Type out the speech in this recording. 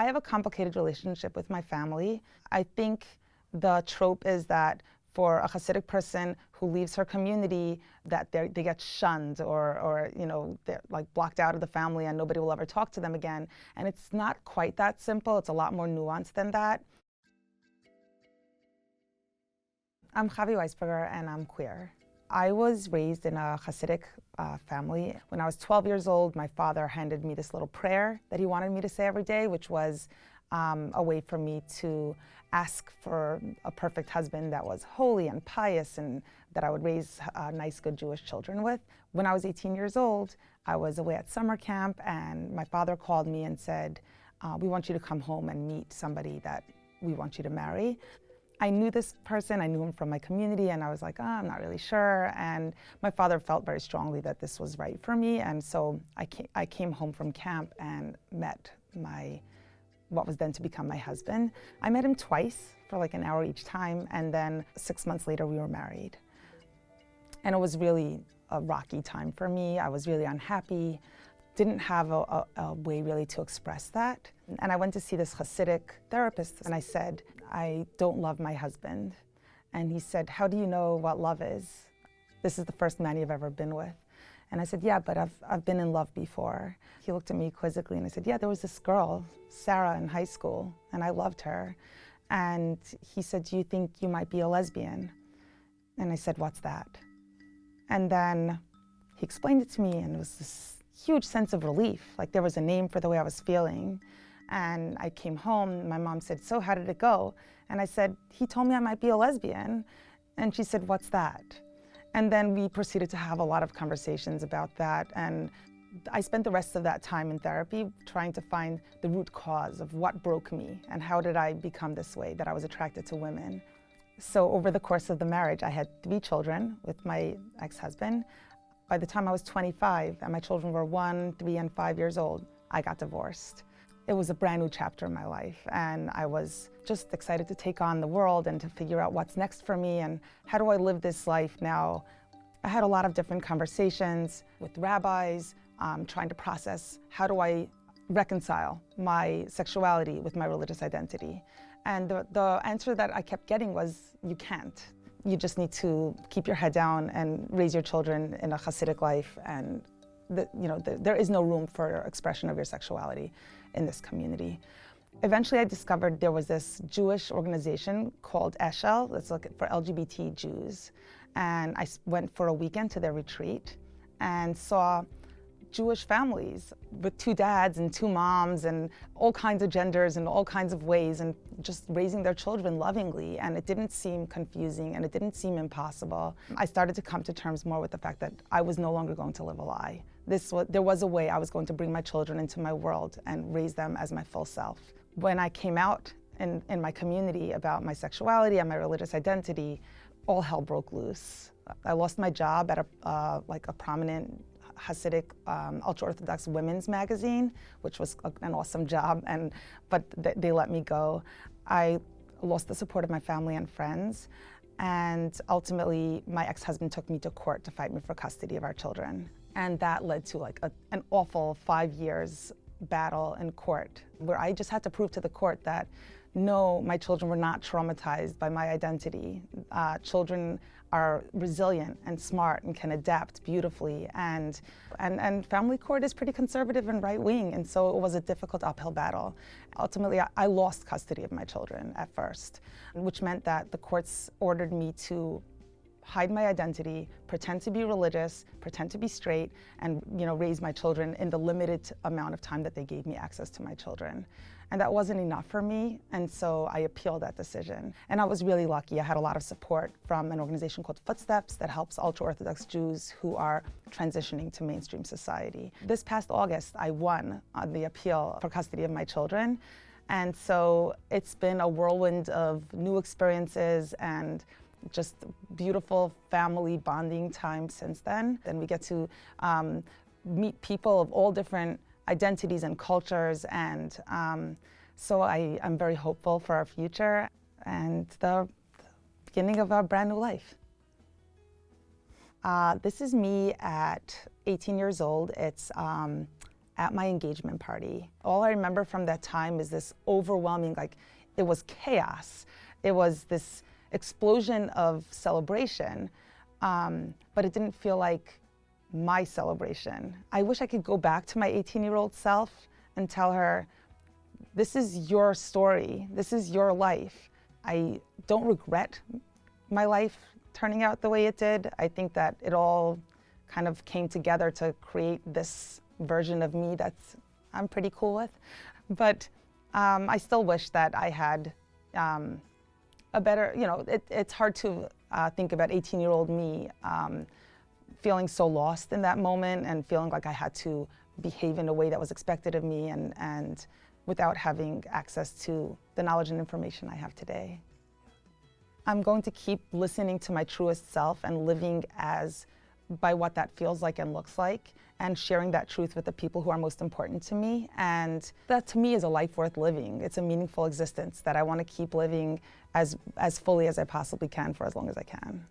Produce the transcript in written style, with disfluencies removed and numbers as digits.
I have a complicated relationship with my family. I think the trope is that for a Hasidic person who leaves her community, that they get shunned or they're like blocked out of the family and nobody will ever talk to them again. And it's not quite that simple. It's a lot more nuanced than that. I'm Chavie Weisberger and I'm queer. I was raised in a Hasidic family. When I was 12 years old, my father handed me this little prayer that he wanted me to say every day, which was a way for me to ask for a perfect husband that was holy and pious and that I would raise nice, good Jewish children with. When I was 18 years old, I was away at summer camp and my father called me and said, we want you to come home and meet somebody that we want you to marry. I knew this person, I knew him from my community, and I was like, I'm not really sure. And my father felt very strongly that this was right for me, and so I came home from camp and met what was then to become my husband. I met him twice for like an hour each time, and then 6 months later we were married. And it was really a rocky time for me. I was really unhappy, didn't have a way really to express that. And I went to see this Hasidic therapist and I said, I don't love my husband. And he said, how do you know what love is? This is the first man you've ever been with. And I said, yeah, but I've been in love before. He looked at me quizzically and I said, yeah, there was this girl, Sarah, in high school, and I loved her. And he said, do you think you might be a lesbian? And I said, what's that? And then he explained it to me, and it was this huge sense of relief, like there was a name for the way I was feeling. And I came home, my mom said, so how did it go? And I said, he told me I might be a lesbian. And she said, what's that? And then we proceeded to have a lot of conversations about that. And I spent the rest of that time in therapy trying to find the root cause of what broke me and how did I become this way, that I was attracted to women. So over the course of the marriage, I had 3 children with my ex-husband. By the time I was 25 and my children were 1, 3, and 5 years old, I got divorced. It was a brand new chapter in my life, and I was just excited to take on the world and to figure out what's next for me and how do I live this life now. I had a lot of different conversations with rabbis, trying to process how do I reconcile my sexuality with my religious identity. And the answer that I kept getting was, you can't. You just need to keep your head down and raise your children in a Hasidic life, and there is no room for expression of your sexuality in this community. Eventually I discovered there was this Jewish organization called Eshel, that's like for LGBT Jews. And I went for a weekend to their retreat and saw Jewish families with 2 dads and 2 moms and all kinds of genders and all kinds of ways, and just raising their children lovingly, and it didn't seem confusing and it didn't seem impossible. I started to come to terms more with the fact that I was no longer going to live a lie. There was a way I was going to bring my children into my world and raise them as my full self. When I came out in my community about my sexuality and my religious identity, all hell broke loose. I lost my job at a prominent Hasidic ultra-Orthodox women's magazine, which was an awesome job, but they let me go. I lost the support of my family and friends, and ultimately my ex-husband took me to court to fight me for custody of our children. And that led to like an awful 5 years battle in court, where I just had to prove to the court that no, my children were not traumatized by my identity. Children are resilient and smart and can adapt beautifully, and family court is pretty conservative and right-wing, and so it was a difficult uphill battle. Ultimately, I lost custody of my children at first, which meant that the courts ordered me to hide my identity, pretend to be religious, pretend to be straight, and raise my children in the limited amount of time that they gave me access to my children. And that wasn't enough for me, and so I appealed that decision. And I was really lucky. I had a lot of support from an organization called Footsteps that helps ultra-Orthodox Jews who are transitioning to mainstream society. This past August, I won on the appeal for custody of my children. And so it's been a whirlwind of new experiences and just beautiful family bonding time since then. And we get to meet people of all different identities and cultures, and so I'm very hopeful for our future and the beginning of our brand new life. This is me at 18 years old. It's at my engagement party. All I remember from that time is this overwhelming, like, it was chaos. It was this explosion of celebration, but it didn't feel like my celebration. I wish I could go back to my 18-year-old self and tell her, this is your story, this is your life. I don't regret my life turning out the way it did. I think that it all kind of came together to create this version of me that's I'm pretty cool with. But I still wish that I had a better, it's hard to think about 18-year-old me feeling so lost in that moment and feeling like I had to behave in a way that was expected of me and without having access to the knowledge and information I have today. I'm going to keep listening to my truest self and living by what that feels like and looks like, and sharing that truth with the people who are most important to me. And that to me is a life worth living. It's a meaningful existence that I want to keep living as fully as I possibly can for as long as I can.